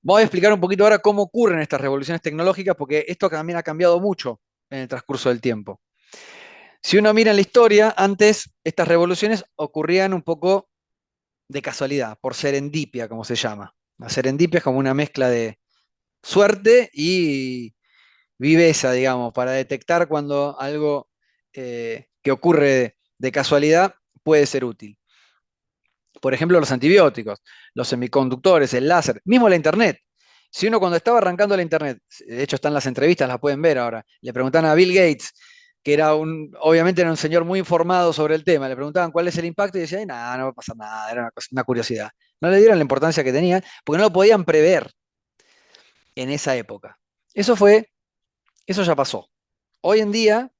Voy a explicar un poquito ahora cómo ocurren estas revoluciones tecnológicas, porque esto también ha cambiado mucho en el transcurso del tiempo. Si uno mira en la historia, antes estas revoluciones ocurrían un poco de casualidad, por serendipia, como se llama. La serendipia es como una mezcla de suerte y viveza, digamos, para detectar cuando algo que ocurre de casualidad puede ser útil. Por ejemplo, los antibióticos, los semiconductores, el láser, mismo la Internet. Si uno cuando estaba arrancando la Internet, de hecho están las entrevistas, las pueden ver ahora, le preguntaban a Bill Gates, que obviamente era un señor muy informado sobre el tema, le preguntaban cuál es el impacto y decía, "Ay, nada, no va a pasar nada, era una curiosidad". No le dieron la importancia que tenía porque no lo podían prever en esa época. Eso fue, eso ya pasó. Hoy en día,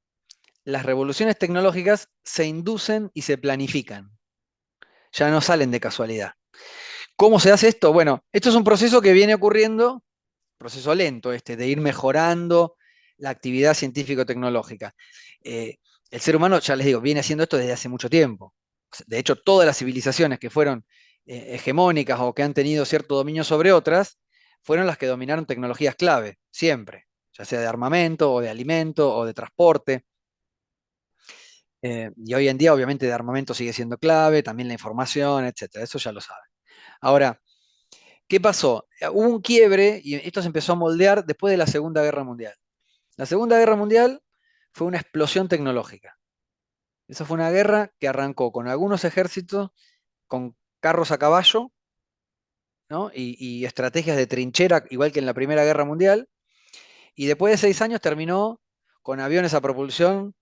las revoluciones tecnológicas se inducen y se planifican, ya no salen de casualidad. ¿Cómo se hace esto? Bueno, esto es un proceso que viene ocurriendo, proceso lento este, de ir mejorando la actividad científico-tecnológica. El ser humano, ya les digo, viene haciendo esto desde hace mucho tiempo. De hecho, todas las civilizaciones que fueron hegemónicas o que han tenido cierto dominio sobre otras, fueron las que dominaron tecnologías clave, siempre, ya sea de armamento o de alimento o de transporte. Y hoy en día, obviamente, de armamento sigue siendo clave, también la información, etcétera. Eso ya lo saben. Ahora, ¿qué pasó? Hubo un quiebre y esto se empezó a moldear después de la Segunda Guerra Mundial. La Segunda Guerra Mundial fue una explosión tecnológica. Esa fue una guerra que arrancó con algunos ejércitos, con carros a caballo, ¿no? Y estrategias de trinchera, igual que en la Primera Guerra Mundial. Y después de 6 años terminó con aviones a propulsión,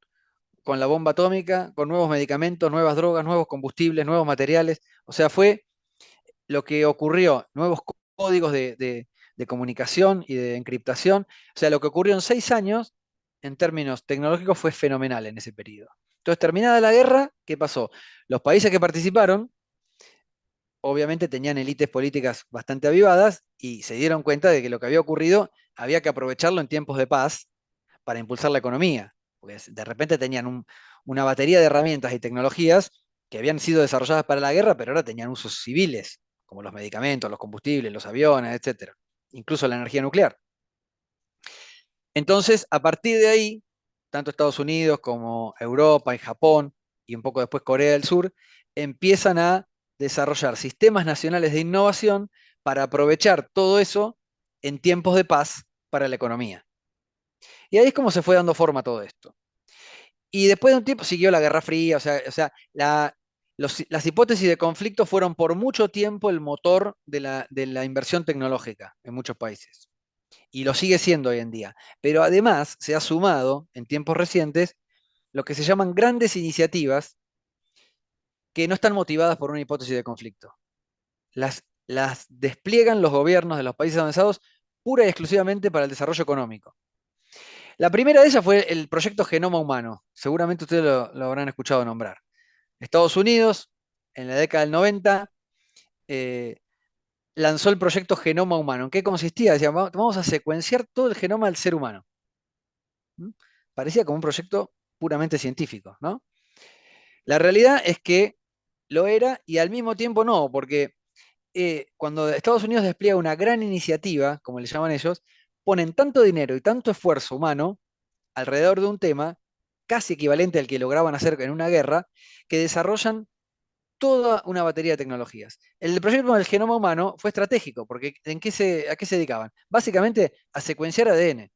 con la bomba atómica, con nuevos medicamentos, nuevas drogas, nuevos combustibles, nuevos materiales. O sea, fue lo que ocurrió, nuevos códigos de comunicación y de encriptación. O sea, lo que ocurrió en 6 años, en términos tecnológicos, fue fenomenal en ese periodo. Entonces, terminada la guerra, ¿qué pasó? Los países que participaron, obviamente tenían élites políticas bastante avivadas y se dieron cuenta de que lo que había ocurrido había que aprovecharlo en tiempos de paz para impulsar la economía. Porque de repente tenían una batería de herramientas y tecnologías que habían sido desarrolladas para la guerra, pero ahora tenían usos civiles, como los medicamentos, los combustibles, los aviones, etcétera, incluso la energía nuclear. Entonces, a partir de ahí, tanto Estados Unidos como Europa y Japón, y un poco después Corea del Sur, empiezan a desarrollar sistemas nacionales de innovación para aprovechar todo eso en tiempos de paz para la economía. Y ahí es como se fue dando forma a todo esto. Y después de un tiempo siguió la Guerra Fría, o sea las hipótesis de conflicto fueron por mucho tiempo el motor de la inversión tecnológica en muchos países. Y lo sigue siendo hoy en día. Pero además se ha sumado en tiempos recientes lo que se llaman grandes iniciativas que no están motivadas por una hipótesis de conflicto. Las despliegan los gobiernos de los países avanzados pura y exclusivamente para el desarrollo económico. La primera de ellas fue el proyecto Genoma Humano. Seguramente ustedes lo habrán escuchado nombrar. Estados Unidos, en la década del 90, eh, lanzó el proyecto Genoma Humano. ¿En qué consistía? Decían, vamos a secuenciar todo el genoma del ser humano. ¿Mm? Parecía como un proyecto puramente científico, ¿no? La realidad es que lo era y al mismo tiempo no, porque cuando Estados Unidos despliega una gran iniciativa, como le llaman ellos, ponen tanto dinero y tanto esfuerzo humano alrededor de un tema casi equivalente al que lograban hacer en una guerra, que desarrollan toda una batería de tecnologías. El proyecto del genoma humano fue estratégico, porque ¿a qué se dedicaban? Básicamente a secuenciar ADN,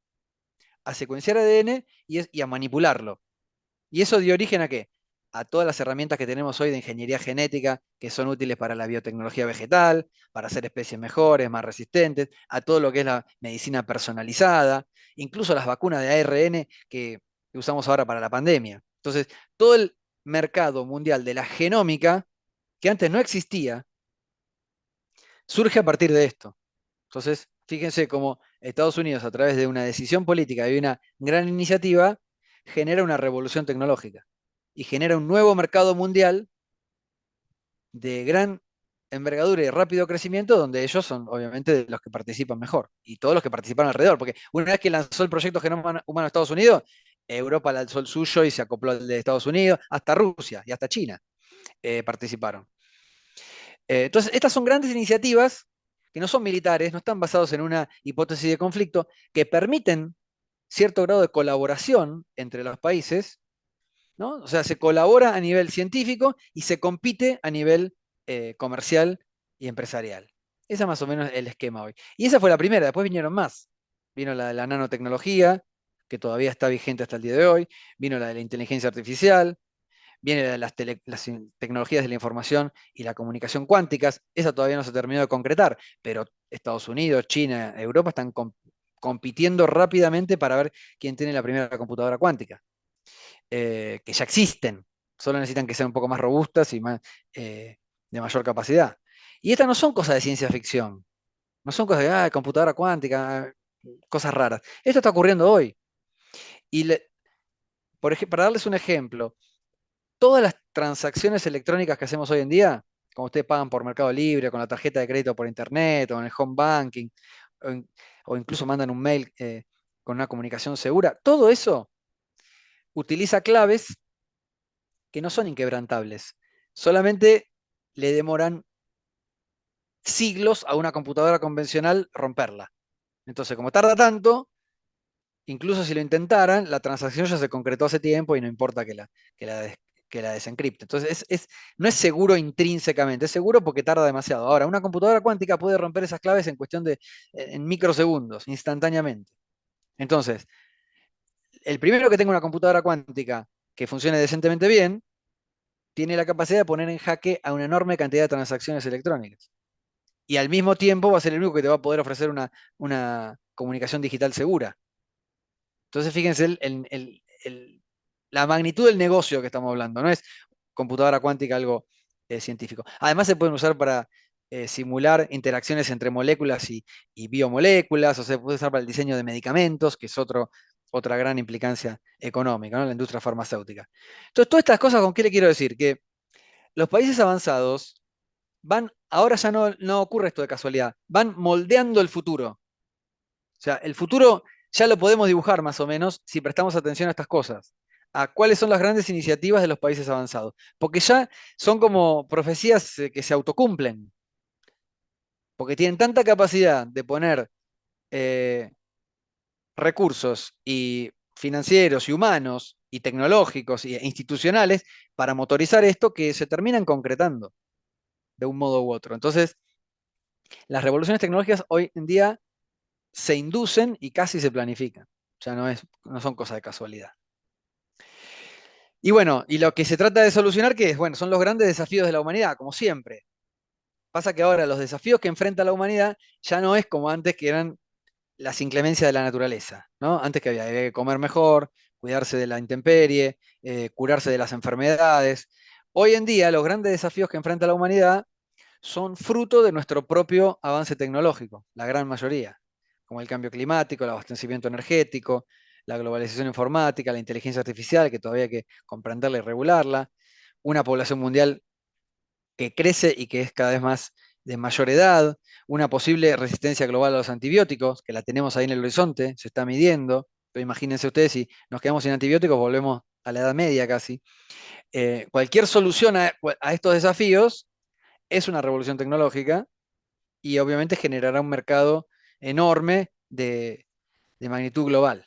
y a manipularlo. ¿Y eso dio origen a qué? A todas las herramientas que tenemos hoy de ingeniería genética, que son útiles para la biotecnología vegetal, para hacer especies mejores, más resistentes, a todo lo que es la medicina personalizada, incluso las vacunas de ARN que usamos ahora para la pandemia. Entonces, todo el mercado mundial de la genómica, que antes no existía, surge a partir de esto. Entonces, fíjense cómo Estados Unidos, a través de una decisión política y una gran iniciativa, genera una revolución tecnológica y genera un nuevo mercado mundial de gran envergadura y rápido crecimiento, donde ellos son obviamente los que participan mejor y todos los que participan alrededor, porque una vez que lanzó el proyecto Genoma Humano a Estados Unidos, Europa lanzó el suyo y se acopló al de Estados Unidos, hasta Rusia y hasta China participaron. Entonces, estas son grandes iniciativas que no son militares, no están basados en una hipótesis de conflicto, que permiten cierto grado de colaboración entre los países, ¿no? O sea, se colabora a nivel científico y se compite a nivel comercial y empresarial. Ese es más o menos el esquema hoy. Y esa fue la primera, después vinieron más. Vino la de la nanotecnología, que todavía está vigente hasta el día de hoy, vino la de la inteligencia artificial, viene la de las tecnologías de la información y la comunicación cuánticas, esa todavía no se terminó de concretar, pero Estados Unidos, China, Europa están compitiendo rápidamente para ver quién tiene la primera computadora cuántica, que ya existen, solo necesitan que sean un poco más robustas y más, de mayor capacidad. Y estas no son cosas de ciencia ficción, no son cosas de computadora cuántica, cosas raras. Esto está ocurriendo hoy. Y para darles un ejemplo, todas las transacciones electrónicas que hacemos hoy en día, como ustedes pagan por Mercado Libre, con la tarjeta de crédito por internet, o en el home banking, o incluso mandan un mail con una comunicación segura, todo eso utiliza claves que no son inquebrantables. Solamente le demoran siglos a una computadora convencional romperla. Entonces, como tarda tanto, incluso si lo intentaran, la transacción ya se concretó hace tiempo y no importa que la, que la desencripte. Entonces, no es seguro intrínsecamente, es seguro porque tarda demasiado. Ahora, una computadora cuántica puede romper esas claves en cuestión de en microsegundos, instantáneamente. Entonces, el primero que tenga una computadora cuántica que funcione decentemente bien, tiene la capacidad de poner en jaque a una enorme cantidad de transacciones electrónicas. Y al mismo tiempo va a ser el único que te va a poder ofrecer una comunicación digital segura. Entonces, fíjense la magnitud del negocio que estamos hablando. No es computadora cuántica algo científico. Además, se pueden usar para simular interacciones entre moléculas y biomoléculas, o se puede usar para el diseño de medicamentos, que es otra gran implicancia económica, ¿no? La industria farmacéutica. Entonces, todas estas cosas, ¿con qué le quiero decir? Que los países avanzados ahora ya no ocurre esto de casualidad, van moldeando el futuro. O sea, el futuro ya lo podemos dibujar más o menos si prestamos atención a estas cosas, a cuáles son las grandes iniciativas de los países avanzados, porque ya son como profecías que se autocumplen, porque tienen tanta capacidad de poner eh, recursos y financieros y humanos y tecnológicos e institucionales para motorizar esto que se terminan concretando de un modo u otro. Entonces, las revoluciones tecnológicas hoy en día se inducen y casi se planifican. O sea, no son cosas de casualidad. Y bueno, y lo que se trata de solucionar, que es, bueno, son los grandes desafíos de la humanidad, como siempre. Pasa que ahora los desafíos que enfrenta la humanidad ya no es como antes, que eran las inclemencias de la naturaleza, ¿no? Antes que había que comer mejor, cuidarse de la intemperie, curarse de las enfermedades. Hoy en día los grandes desafíos que enfrenta la humanidad son fruto de nuestro propio avance tecnológico, la gran mayoría, como el cambio climático, el abastecimiento energético, la globalización informática, la inteligencia artificial, que todavía hay que comprenderla y regularla, una población mundial que crece y que es cada vez más de mayor edad, una posible resistencia global a los antibióticos, que la tenemos ahí en el horizonte, se está midiendo, pero imagínense ustedes si nos quedamos sin antibióticos, volvemos a la Edad Media casi. Cualquier solución a estos desafíos es una revolución tecnológica y obviamente generará un mercado enorme de magnitud global.